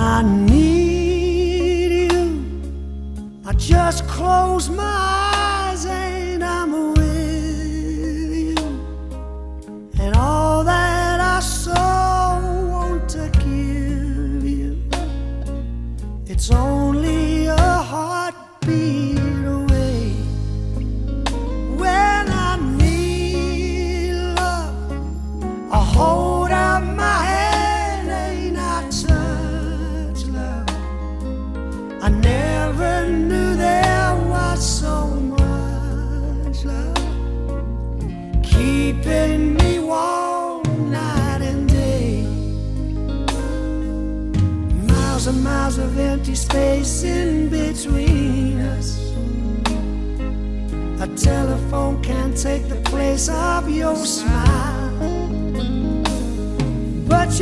I need you, I just close my eyes and I'm with you. And all that I so want to give you, it's only a heartbeat away. When I need love, I hold out my hand and I touch love. I never knew there was so much love, keeping me warm night and day. Miles and miles of empty space in between us. A telephone can't take the place of your smile.